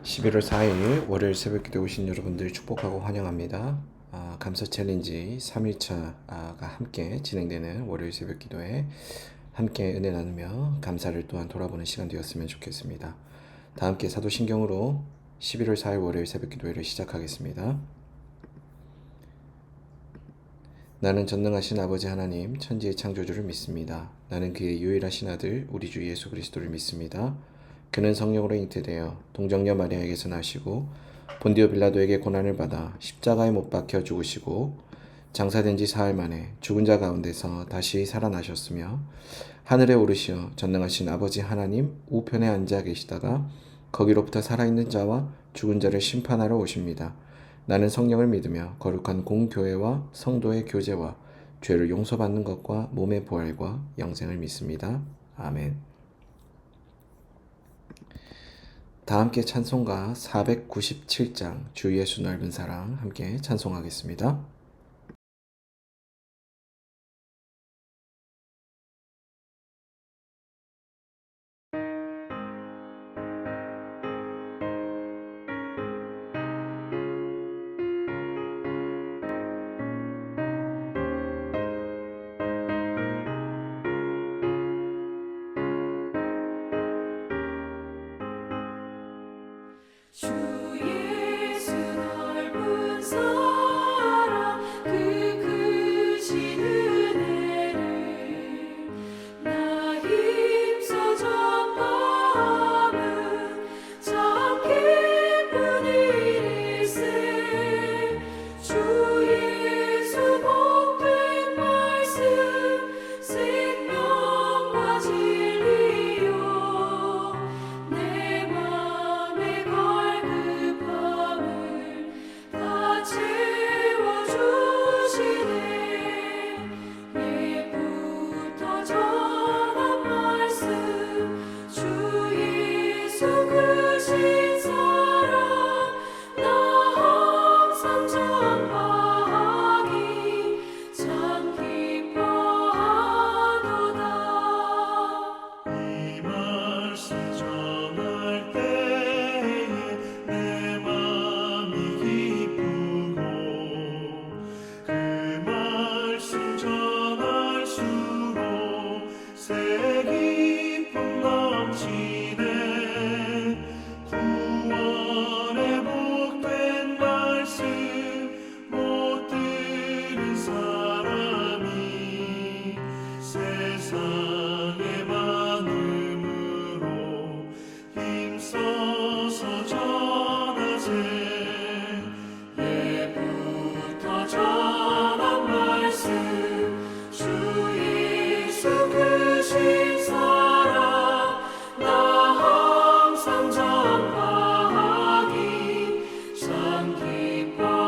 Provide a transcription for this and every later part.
11월 4일 월요일 새벽기도에 오신 여러분들 축복하고 환영합니다. 감사 챌린지 3일차가 함께 진행되는 월요일 새벽기도에 함께 은혜 나누며 감사를 또한 돌아보는 시간 되었으면 좋겠습니다. 다 함께 사도신경으로 11월 4일 월요일 새벽기도회를 시작하겠습니다. 나는 전능하신 아버지 하나님 천지의 창조주를 믿습니다. 나는 그의 유일하신 아들 우리 주 예수 그리스도를 믿습니다. 그는 성령으로 잉태되어 동정녀 마리아에게서 나시고 본디오 빌라도에게 고난을 받아 십자가에 못 박혀 죽으시고 장사된 지 사흘 만에 죽은 자 가운데서 다시 살아나셨으며 하늘에 오르시어 전능하신 아버지 하나님 우편에 앉아 계시다가 거기로부터 살아있는 자와 죽은 자를 심판하러 오십니다. 나는 성령을 믿으며 거룩한 공교회와 성도의 교제와 죄를 용서받는 것과 몸의 부활과 영생을 믿습니다. 아멘. 다 함께 찬송가 497장 주 예수 넓은 사랑 함께 찬송하겠습니다. 주 예수 넓은 사랑 그 크신 은혜를 나 힘써 전함은 참 기쁜 일일세. 주 예수 복된 말씀 생명과 진리요 내 맘에 갈급함을 다 채워주시네. 예부터 전한 말씀 주 예수 크신 사랑 나 항상 전파하기 참 기뻐하도다. 이 말씀 전할 때에 내 맘이 기쁘고 그 말씀 전할수록 새 기쁨 넘치네. 구원의 복된 말씀 못 들은 사람이 세상에 많음으로 힘써서 전하세. 예부터 전한 말씀 주 예수 크신 사랑 나 항상 전파하기 참 기뻐하도다.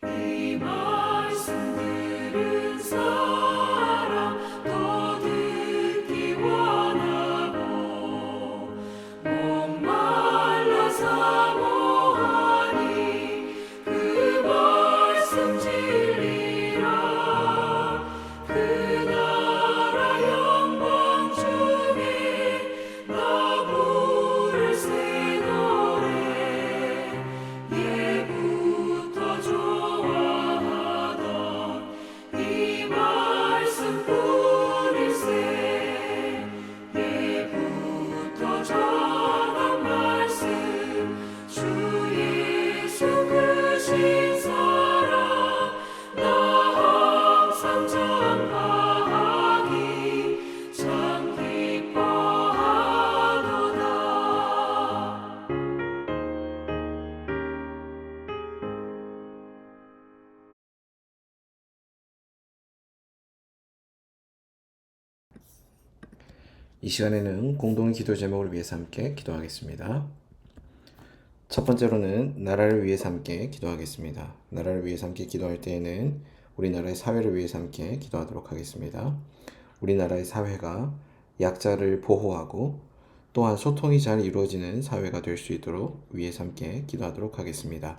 이 말씀 들은 사람 또 듣기 원하고 목말라 사모하니 그 말씀 진리라. 그 나라 영광 중에 나 부를 새 노래 예부터 좋아하던 이 말씀뿐일세. 예부터 전한 말씀 주 예수 크신 사랑 나 항상 전파하기 참 기뻐하도다. 이 시간에는 공동의 기도 제목을 위해서 함께 기도하겠습니다. 첫 번째로는 나라를 위해서 함께 기도하겠습니다. 나라를 위해서 함께 기도할 때에는 우리나라의 사회를 위해서 함께 기도하도록 하겠습니다. 우리나라의 사회가 약자를 보호하고 또한 소통이 잘 이루어지는 사회가 될 수 있도록 위해서 함께 기도하도록 하겠습니다.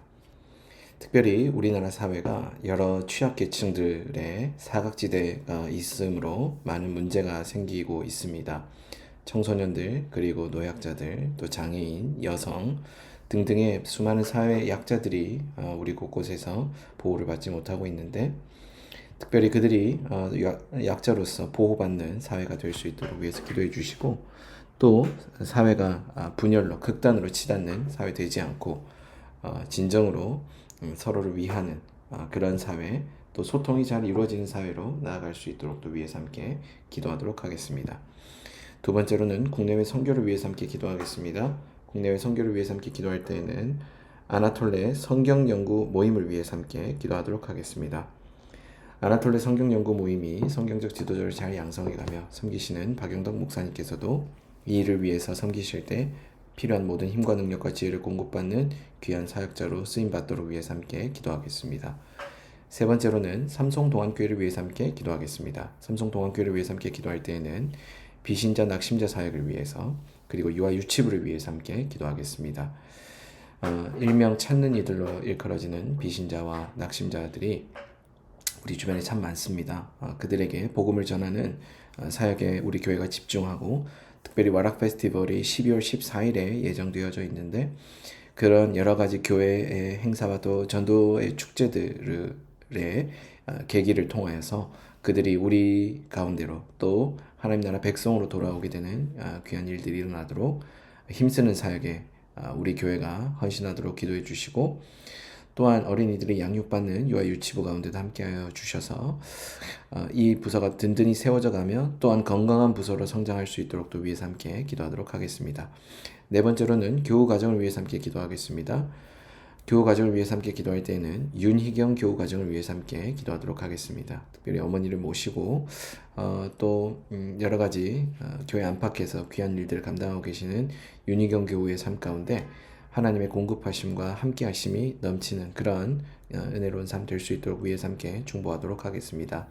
특별히 우리나라 사회가 여러 취약계층들의 사각지대가 있으므로 많은 문제가 생기고 있습니다. 청소년들, 그리고 노약자들, 또 장애인, 여성 등등의 수많은 사회 약자들이 우리 곳곳에서 보호를 받지 못하고 있는데, 특별히 그들이 약자로서 보호받는 사회가 될 수 있도록 위해서 기도해 주시고, 또 사회가 분열로 극단으로 치닫는 사회 되지 않고 진정으로 서로를 위하는 그런 사회, 또 소통이 잘 이루어지는 사회로 나아갈 수 있도록 또 위해서 함께 기도하도록 하겠습니다. 두 번째로는 국내외 선교를 위해서 함께 기도하겠습니다. 국내외 선교를 위해서 함께 기도할 때에는 아나톨레 성경 연구 모임을 위해서 함께 기도하도록 하겠습니다. 아나톨레 성경 연구 모임이 성경적 지도자를 잘 양성해가며 섬기시는 박영덕 목사님께서도 이 일을 위해서 섬기실 때 필요한 모든 힘과 능력과 지혜를 공급받는 귀한 사역자로 쓰임받도록 위해서 함께 기도하겠습니다. 세 번째로는 삼성동안교회를 위해서 함께 기도하겠습니다. 삼성동안교회를 위해서 함께 기도할 때에는 비신자 낙심자 사역을 위해서, 그리고 유아 유치부를 위해서 함께 기도하겠습니다. 일명 찾는 이들로 일컬어지는 비신자와 낙심자들이 우리 주변에 참 많습니다. 그들에게 복음을 전하는 사역에 우리 교회가 집중하고, 특별히 와락 페스티벌이 12월 14일에 예정되어져 있는데, 그런 여러 가지 교회의 행사와 또 전도의 축제들의 계기를 통하여서 그들이 우리 가운데로 또 하나님 나라 백성으로 돌아오게 되는 귀한 일들이 일어나도록 힘쓰는 사역에 우리 교회가 헌신하도록 기도해 주시고, 또한 어린이들이 양육받는 유아 유치부 가운데도 함께하여 주셔서 이 부서가 든든히 세워져 가며 또한 건강한 부서로 성장할 수 있도록 또 위해서 함께 기도하도록 하겠습니다. 네 번째로는 교우 가정을 위해서 함께 기도하겠습니다. 교우 가정을 위해서 함께 기도할 때는 윤희경 교우 가정을 위해서 함께 기도하도록 하겠습니다. 특별히 어머니를 모시고 또 여러 가지 교회 안팎에서 귀한 일들을 감당하고 계시는 윤희경 교우의 삶 가운데 하나님의 공급하심과 함께하심이 넘치는 그런 은혜로운 삶 될 수 있도록 위해서 함께 중보하도록 하겠습니다.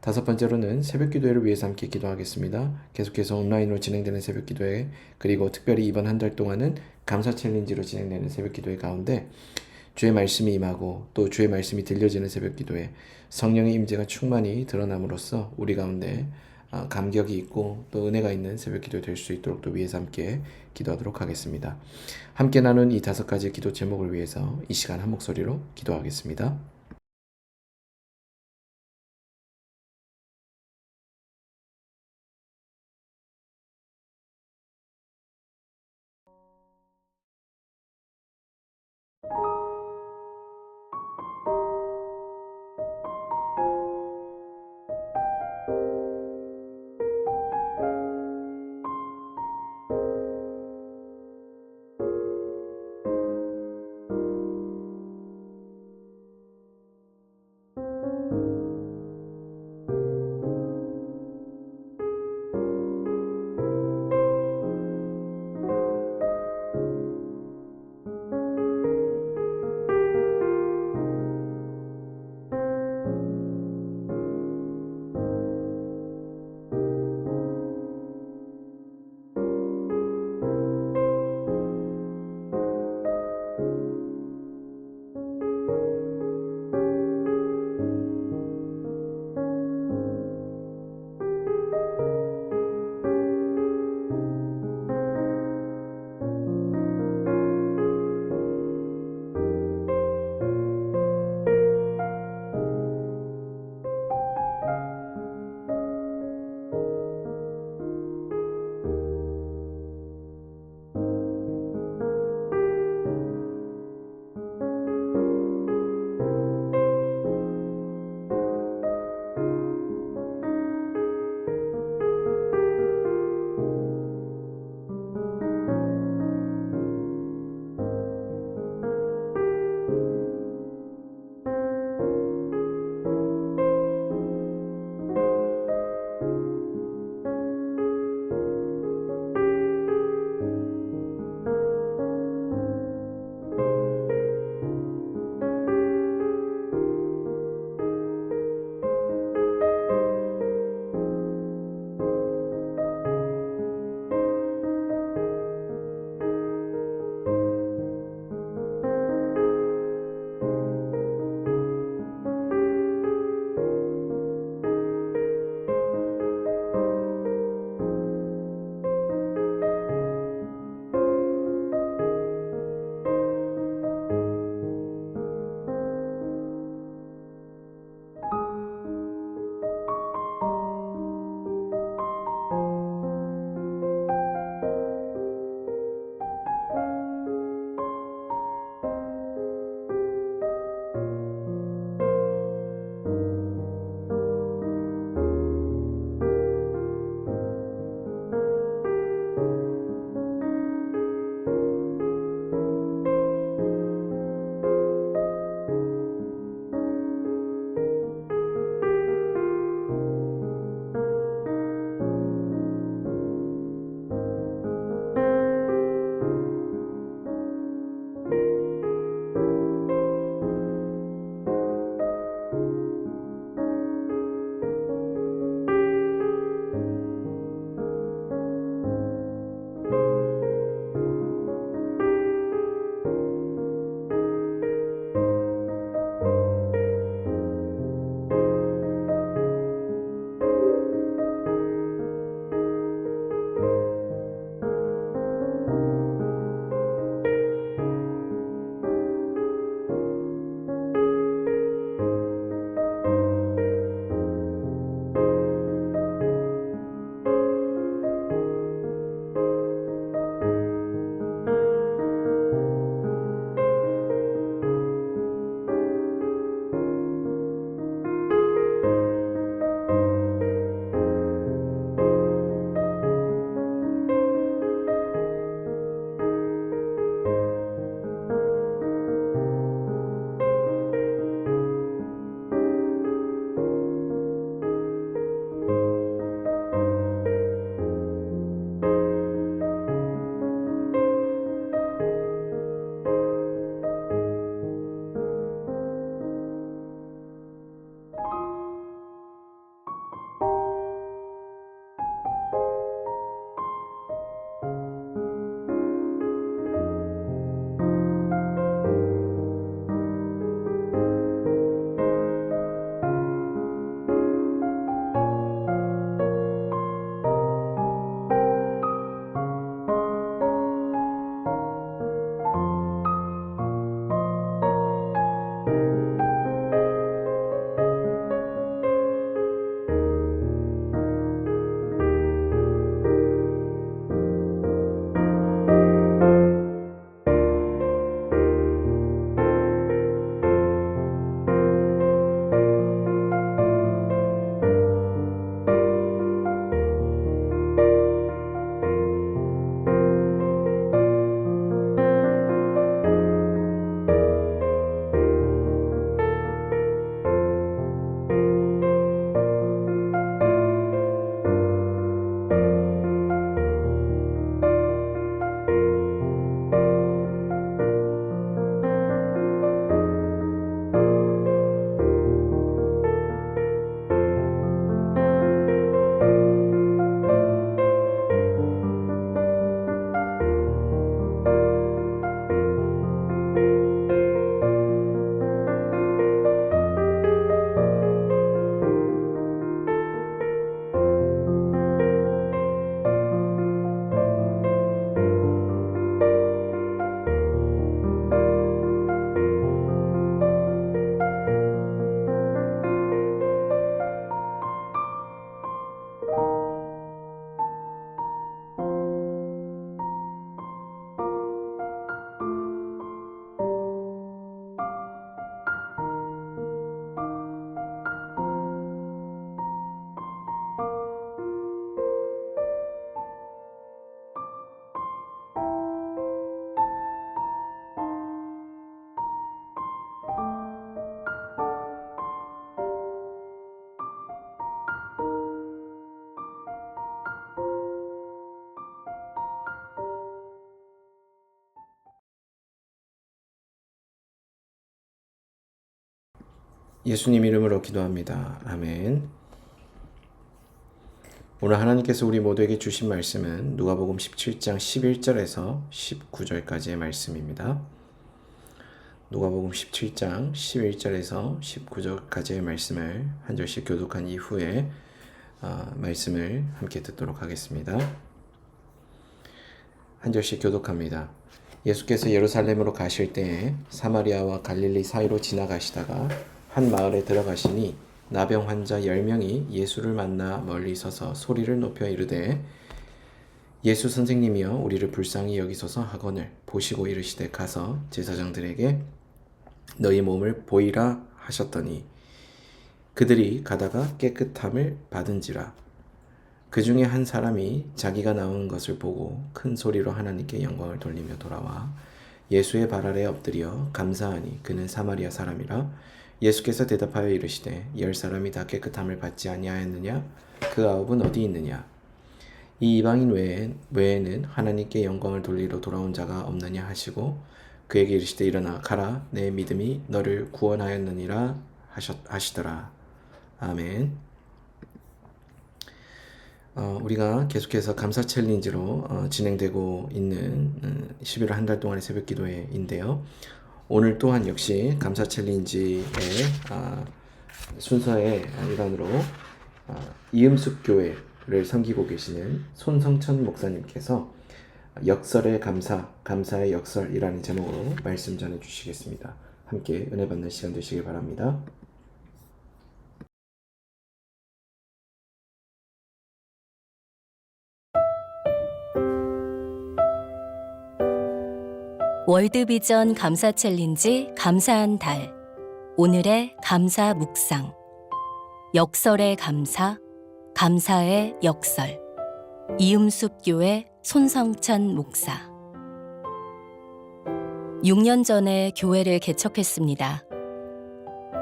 다섯 번째로는 새벽기도회를 위해서 함께 기도하겠습니다. 계속해서 온라인으로 진행되는 새벽기도회, 그리고 특별히 이번 한 달 동안은 감사 챌린지로 진행되는 새벽기도회 가운데 주의 말씀이 임하고 또 주의 말씀이 들려지는 새벽기도회, 성령의 임재가 충만히 드러남으로써 우리 가운데 감격이 있고 또 은혜가 있는 새벽기도 될 수 있도록 또 위해서 함께 기도하도록 하겠습니다. 함께 나눈 이 다섯 가지 기도 제목을 위해서 이 시간 한 목소리로 기도하겠습니다. 예수님 이름으로 기도합니다. 아멘. 오늘 하나님께서 우리 모두에게 주신 말씀은 누가복음 17장 11절에서 19절까지의 말씀입니다. 누가복음 17장 11절에서 19절까지의 말씀을 한 절씩 교독한 이후에 말씀을 함께 듣도록 하겠습니다. 한 절씩 교독합니다. 예수께서 예루살렘으로 가실 때에 사마리아와 갈릴리 사이로 지나가시다가 한 마을에 들어가시니 나병 환자 10명이 예수를 만나 멀리 서서 소리를 높여 이르되 예수 선생님이여 우리를 불쌍히 여기소서 하거늘 보시고 이르시되 가서 제사장들에게 너희 몸을 보이라 하셨더니 그들이 가다가 깨끗함을 받은지라. 그 중에 한 사람이 자기가 나온 것을 보고 큰 소리로 하나님께 영광을 돌리며 돌아와 예수의 발 아래 엎드려 감사하니 그는 사마리아 사람이라. 예수께서 대답하여 이르시되 10사람이 다 깨끗함을 받지 아니하였느냐? 그 9은 어디 있느냐? 이 이방인 외에는 하나님께 영광을 돌리러 돌아온 자가 없느냐 하시고 그에게 이르시되 일어나 가라 내 믿음이 너를 구원하였느니라 하시더라. 아멘. 우리가 계속해서 감사 챌린지로 진행되고 있는 11월 한 달 동안의 새벽 기도회인데요. 오늘 또한 역시 감사 챌린지의 순서의 일환으로 이음숙 교회를 섬기고 계시는 손성천 목사님께서 역설의 감사, 감사의 역설이라는 제목으로 말씀 전해 주시겠습니다. 함께 은혜 받는 시간 되시길 바랍니다. 월드비전 감사 챌린지 감사한 달. 오늘의 감사 묵상. 역설의 감사, 감사의 역설. 이음숙 교회 손성천 목사. 6년 전에 교회를 개척했습니다.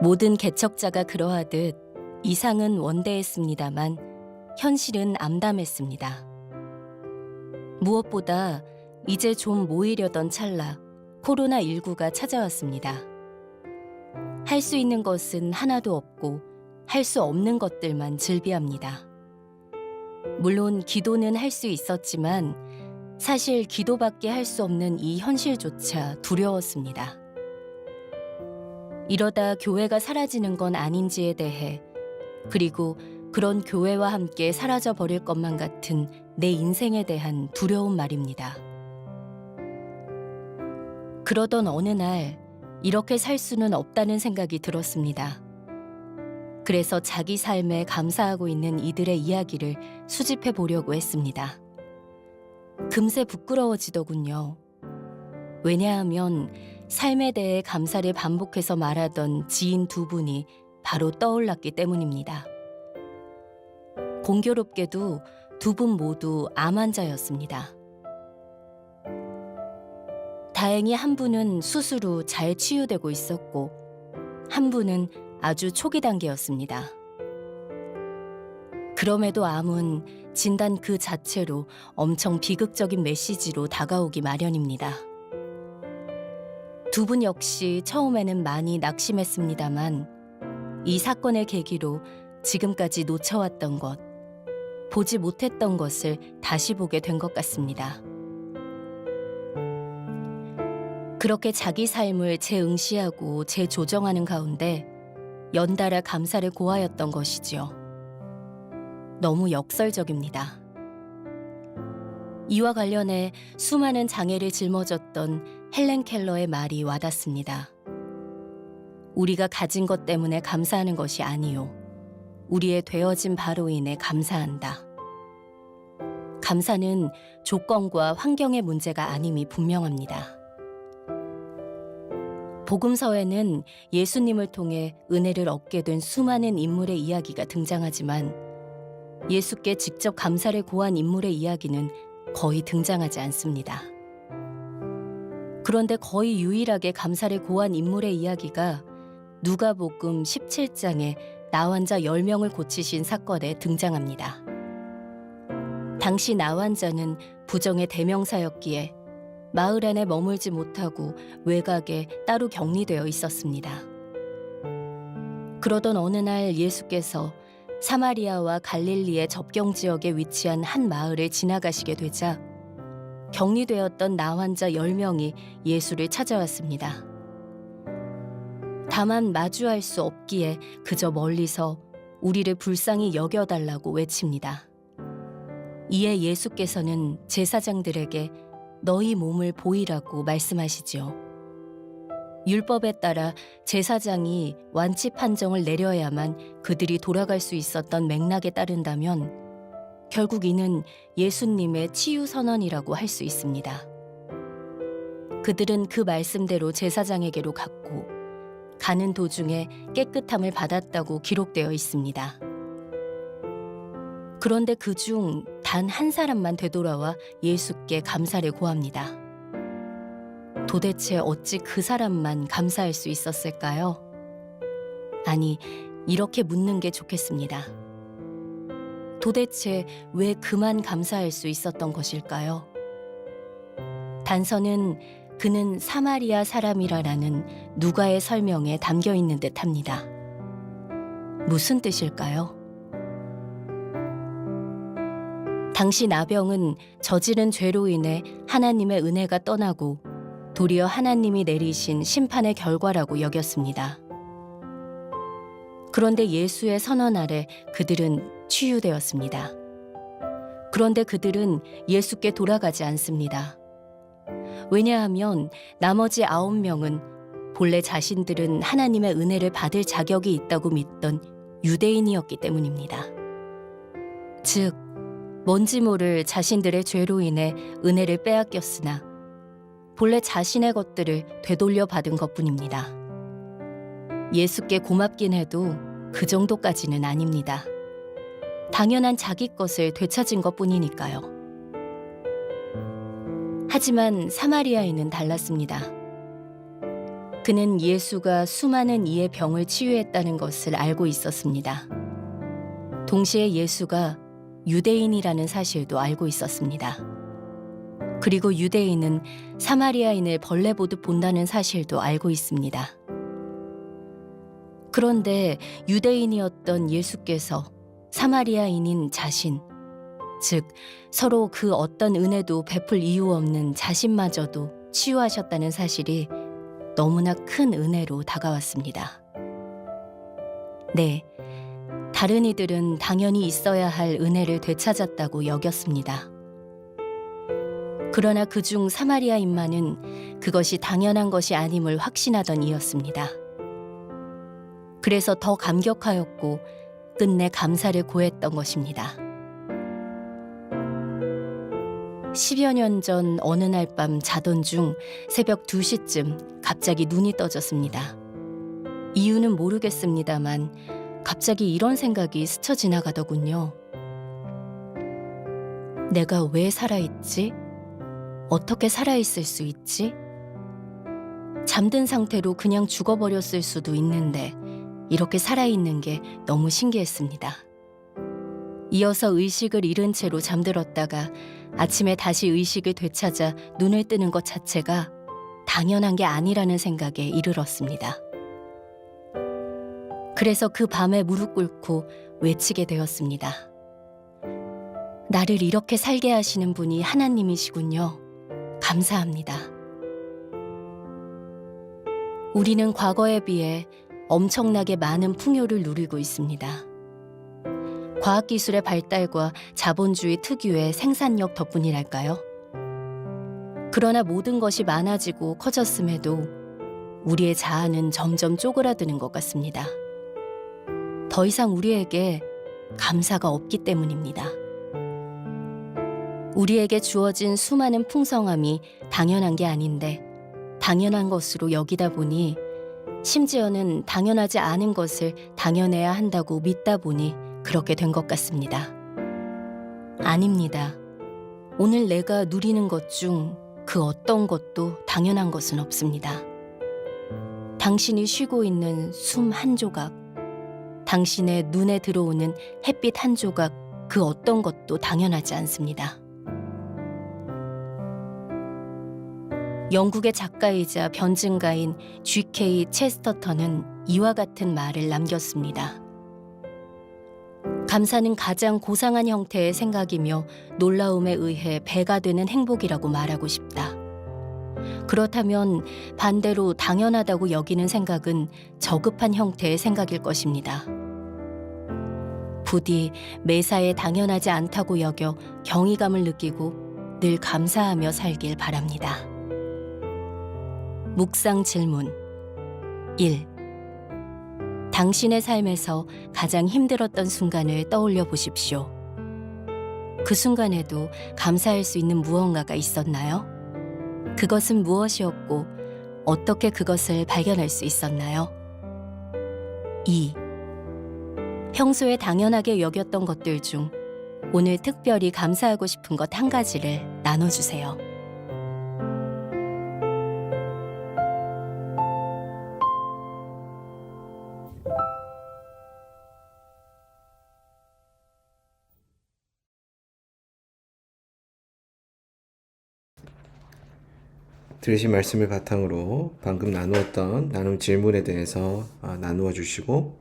모든 개척자가 그러하듯 이상은 원대했습니다만 현실은 암담했습니다. 무엇보다 이제 좀 모이려던 찰나 코로나19가 찾아왔습니다. 할 수 있는 것은 하나도 없고 할 수 없는 것들만 즐비합니다. 물론 기도는 할 수 있었지만 사실 기도밖에 할 수 없는 이 현실조차 두려웠습니다. 이러다 교회가 사라지는 건 아닌지에 대해, 그리고 그런 교회와 함께 사라져 버릴 것만 같은 내 인생에 대한 두려움 말입니다. 그러던 어느 날 이렇게 살 수는 없다는 생각이 들었습니다. 그래서 자기 삶에 감사하고 있는 이들의 이야기를 수집해 보려고 했습니다. 금세 부끄러워지더군요. 왜냐하면 삶에 대해 감사를 반복해서 말하던 지인 2분이 바로 떠올랐기 때문입니다. 공교롭게도 2분 모두 암 환자였습니다. 다행히 한 분은 수술 후 잘 치유되고 있었고 한 분은 아주 초기 단계였습니다. 그럼에도 암은 진단 그 자체로 엄청 비극적인 메시지로 다가오기 마련입니다. 2분 역시 처음에는 많이 낙심했습니다만 이 사건을 계기로 지금까지 놓쳐왔던 것, 보지 못했던 것을 다시 보게 된 것 같습니다. 그렇게 자기 삶을 재응시하고 재조정하는 가운데 연달아 감사를 고하였던 것이지요. 너무 역설적입니다. 이와 관련해 수많은 장애를 짊어졌던 헬렌 켈러의 말이 와닿습니다. 우리가 가진 것 때문에 감사하는 것이 아니요, 우리의 되어진 바로 인해 감사한다. 감사는 조건과 환경의 문제가 아님이 분명합니다. 복음서에는 예수님을 통해 은혜를 얻게 된 수많은 인물의 이야기가 등장하지만 예수께 직접 감사를 고한 인물의 이야기는 거의 등장하지 않습니다. 그런데 거의 유일하게 감사를 고한 인물의 이야기가 누가복음 17장에 나환자 10명을 고치신 사건에 등장합니다. 당시 나환자는 부정의 대명사였기에 마을 안에 머물지 못하고 외곽에 따로 격리되어 있었습니다. 그러던 어느 날 예수께서 사마리아와 갈릴리의 접경 지역에 위치한 한 마을을 지나가시게 되자 격리되었던 나환자 10명이 예수를 찾아왔습니다. 다만 마주할 수 없기에 그저 멀리서 우리를 불쌍히 여겨달라고 외칩니다. 이에 예수께서는 제사장들에게 너희 몸을 보이라고 말씀하시지요. 율법에 따라 제사장이 완치 판정을 내려야만 그들이 돌아갈 수 있었던 맥락에 따른다면 결국 이는 예수님의 치유 선언이라고 할 수 있습니다. 그들은 그 말씀대로 제사장에게로 갔고 가는 도중에 깨끗함을 받았다고 기록되어 있습니다. 그런데 그중 단 한 사람만 되돌아와 예수께 감사를 고합니다. 도대체 어찌 그 사람만 감사할 수 있었을까요? 아니, 이렇게 묻는 게 좋겠습니다. 도대체 왜 그만 감사할 수 있었던 것일까요? 단서는 그는 사마리아 사람이라는 누가의 설명에 담겨 있는 듯합니다. 무슨 뜻일까요? 당시 나병은 저지른 죄로 인해 하나님의 은혜가 떠나고 도리어 하나님이 내리신 심판의 결과라고 여겼습니다. 그런데 예수의 선언 아래 그들은 치유되었습니다. 그런데 그들은 예수께 돌아가지 않습니다. 왜냐하면 나머지 9명은 본래 자신들은 하나님의 은혜를 받을 자격이 있다고 믿던 유대인이었기 때문입니다. 즉, 뭔지 모를 자신들의 죄로 인해 은혜를 빼앗겼으나 본래 자신의 것들을 되돌려 받은 것뿐입니다. 예수께 고맙긴 해도 그 정도까지는 아닙니다. 당연한 자기 것을 되찾은 것뿐이니까요. 하지만 사마리아인은 달랐습니다. 그는 예수가 수많은 이의 병을 치유했다는 것을 알고 있었습니다. 동시에 예수가 유대인이라는 사실도 알고 있었습니다. 그리고 유대인은 사마리아인을 벌레 보듯 본다는 사실도 알고 있습니다. 그런데 유대인이었던 예수께서 사마리아인인 자신, 즉 서로 그 어떤 은혜도 베풀 이유 없는 자신마저도 치유하셨다는 사실이 너무나 큰 은혜로 다가왔습니다. 네, 다른 이들은 당연히 있어야 할 은혜를 되찾았다고 여겼습니다. 그러나 그중 사마리아인만은 그것이 당연한 것이 아님을 확신하던 이였습니다. 그래서 더 감격하였고 끝내 감사를 고했던 것입니다. 10여 년 전 어느 날 밤 자던 중 새벽 2시쯤 갑자기 눈이 떠졌습니다. 이유는 모르겠습니다만 갑자기 이런 생각이 스쳐 지나가더군요. 내가 왜 살아있지? 어떻게 살아있을 수 있지? 잠든 상태로 그냥 죽어버렸을 수도 있는데 이렇게 살아있는 게 너무 신기했습니다. 이어서 의식을 잃은 채로 잠들었다가 아침에 다시 의식을 되찾아 눈을 뜨는 것 자체가 당연한 게 아니라는 생각에 이르렀습니다. 그래서 그 밤에 무릎 꿇고 외치게 되었습니다. 나를 이렇게 살게 하시는 분이 하나님이시군요. 감사합니다. 우리는 과거에 비해 엄청나게 많은 풍요를 누리고 있습니다. 과학기술의 발달과 자본주의 특유의 생산력 덕분이랄까요? 그러나 모든 것이 많아지고 커졌음에도 우리의 자아는 점점 쪼그라드는 것 같습니다. 더 이상 우리에게 감사가 없기 때문입니다. 우리에게 주어진 수많은 풍성함이 당연한 게 아닌데 당연한 것으로 여기다 보니 심지어는 당연하지 않은 것을 당연해야 한다고 믿다 보니 그렇게 된 것 같습니다. 아닙니다. 오늘 내가 누리는 것 중 그 어떤 것도 당연한 것은 없습니다. 당신이 쉬고 있는 숨 한 조각, 당신의 눈에 들어오는 햇빛 한 조각, 그 어떤 것도 당연하지 않습니다. 영국의 작가이자 변증가인 G.K. 체스터턴은 이와 같은 말을 남겼습니다. 감사는 가장 고상한 형태의 생각이며 놀라움에 의해 배가 되는 행복이라고 말하고 싶다. 그렇다면 반대로 당연하다고 여기는 생각은 저급한 형태의 생각일 것입니다. 부디 매사에 당연하지 않다고 여겨 경이감을 느끼고 늘 감사하며 살길 바랍니다. 묵상 질문 1. 당신의 삶에서 가장 힘들었던 순간을 떠올려 보십시오. 그 순간에도 감사할 수 있는 무언가가 있었나요? 그것은 무엇이었고 어떻게 그것을 발견할 수 있었나요? 2. 평소에 당연하게 여겼던 것들 중 오늘 특별히 감사하고 싶은 것 한 가지를 나눠주세요. 들으신 말씀을 바탕으로 방금 나누었던 나눔 질문에 대해서 나누어 주시고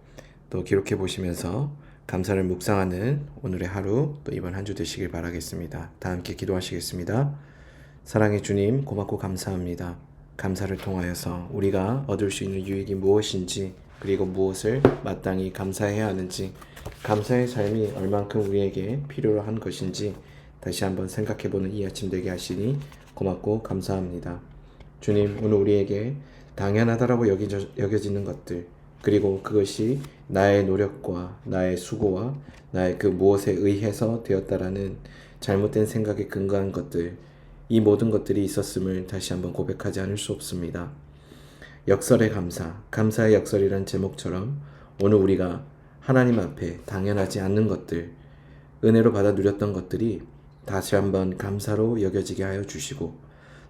또 기록해 보시면서 감사를 묵상하는 오늘의 하루 또 이번 한 주 되시길 바라겠습니다. 다 함께 기도하시겠습니다. 사랑의 주님, 고맙고 감사합니다. 감사를 통하여서 우리가 얻을 수 있는 유익이 무엇인지, 그리고 무엇을 마땅히 감사해야 하는지, 감사의 삶이 얼만큼 우리에게 필요로 한 것인지 다시 한번 생각해보는 이 아침 되게 하시니 고맙고 감사합니다. 주님, 오늘 우리에게 당연하다라고 여겨지는 것들, 그리고 그것이 나의 노력과 나의 수고와 나의 그 무엇에 의해서 되었다라는 잘못된 생각에 근거한 것들, 이 모든 것들이 있었음을 다시 한번 고백하지 않을 수 없습니다. 역설의 감사, 감사의 역설이란 제목처럼 오늘 우리가 하나님 앞에 당연하지 않는 것들, 은혜로 받아 누렸던 것들이 다시 한번 감사로 여겨지게 하여 주시고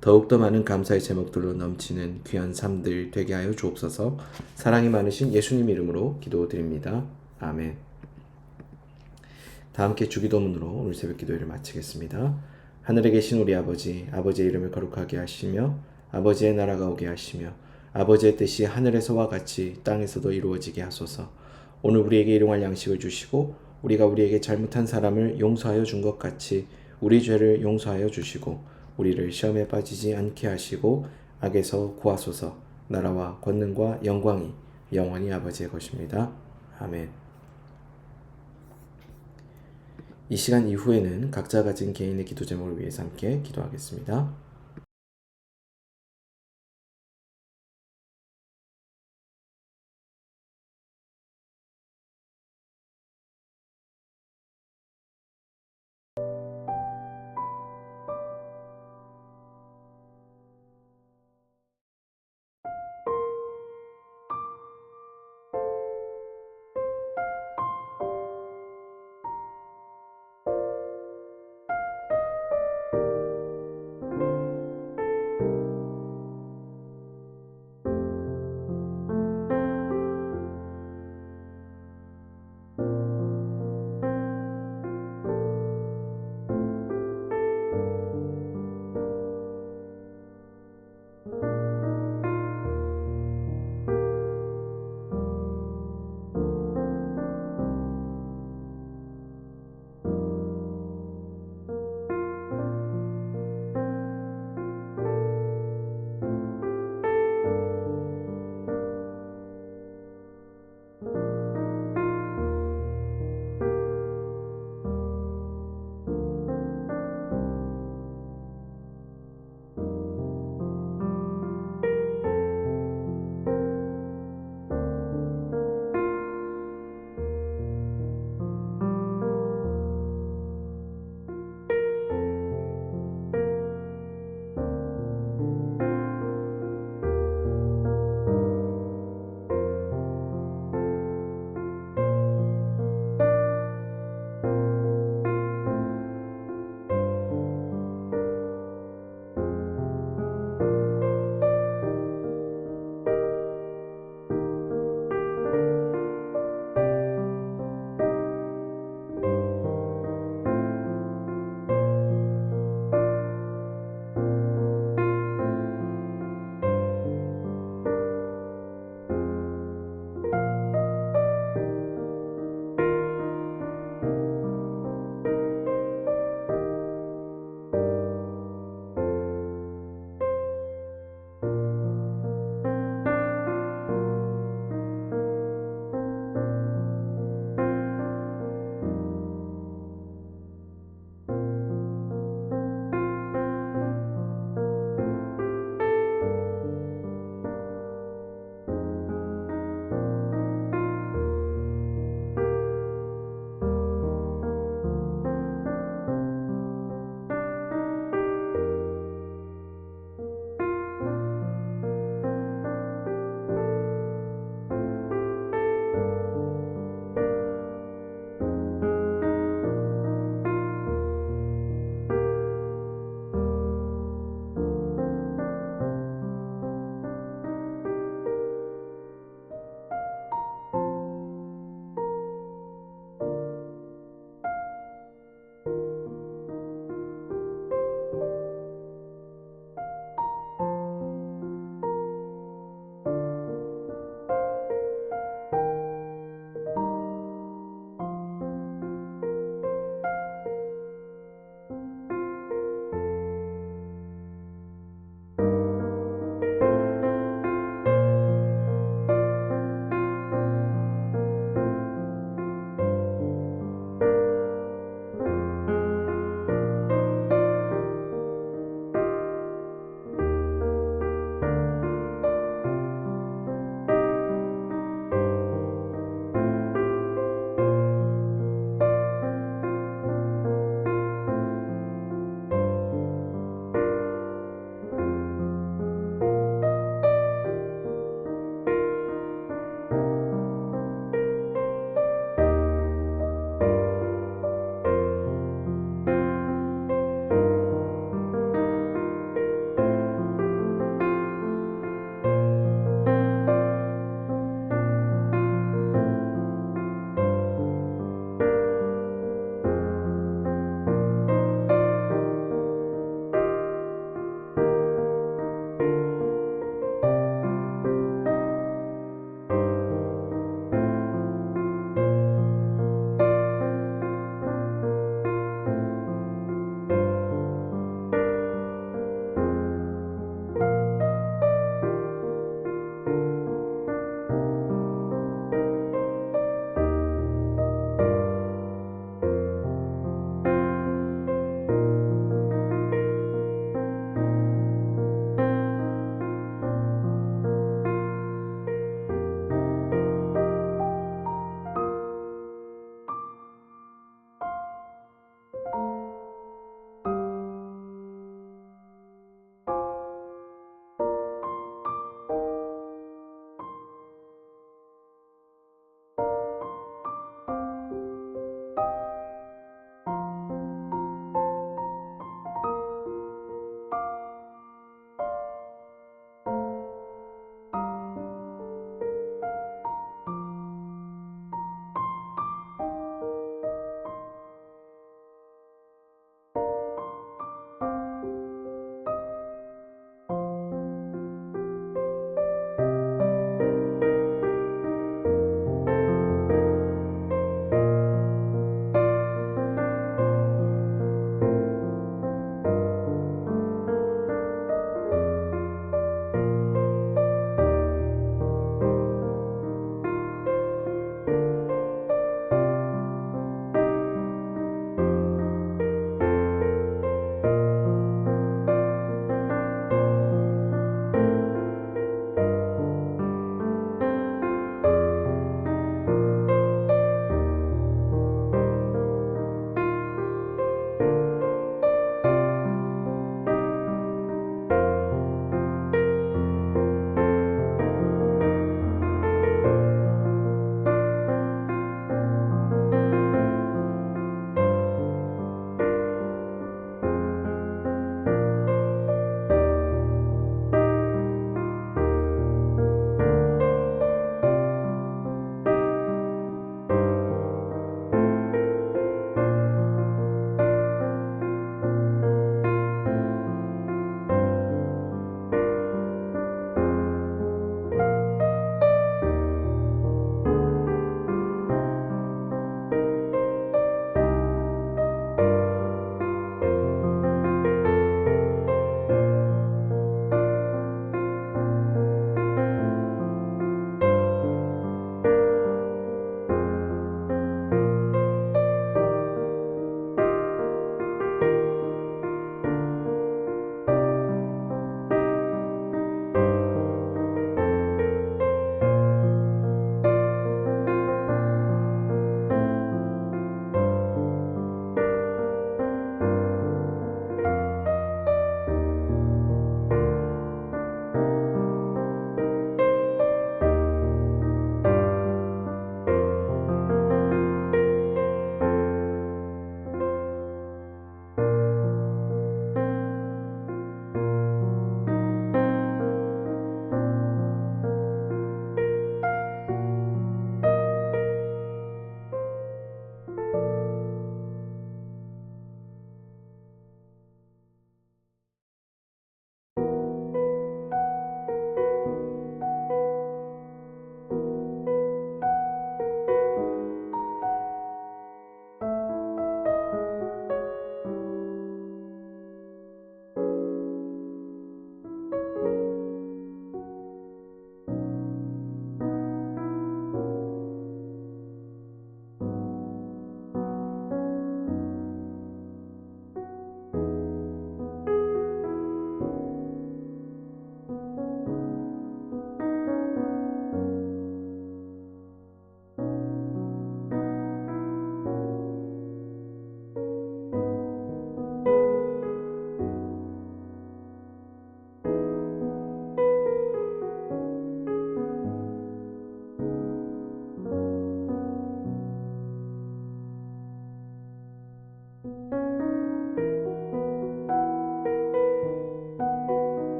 더욱더 많은 감사의 제목들로 넘치는 귀한 삶들 되게 하여 주옵소서. 사랑이 많으신 예수님 이름으로 기도드립니다. 아멘. 다 함께 주기도문으로 오늘 새벽 기도회를 마치겠습니다. 하늘에 계신 우리 아버지, 아버지의 이름을 거룩하게 하시며 아버지의 나라가 오게 하시며 아버지의 뜻이 하늘에서와 같이 땅에서도 이루어지게 하소서. 오늘 우리에게 일용할 양식을 주시고 우리가 우리에게 잘못한 사람을 용서하여 준 것 같이 우리 죄를 용서하여 주시고 우리를 시험에 빠지지 않게 하시고 악에서 구하소서. 나라와 권능과 영광이 영원히 아버지의 것입니다. 아멘. 이 시간 이후에는 각자 가진 개인의 기도 제목을 위해서 함께 기도하겠습니다.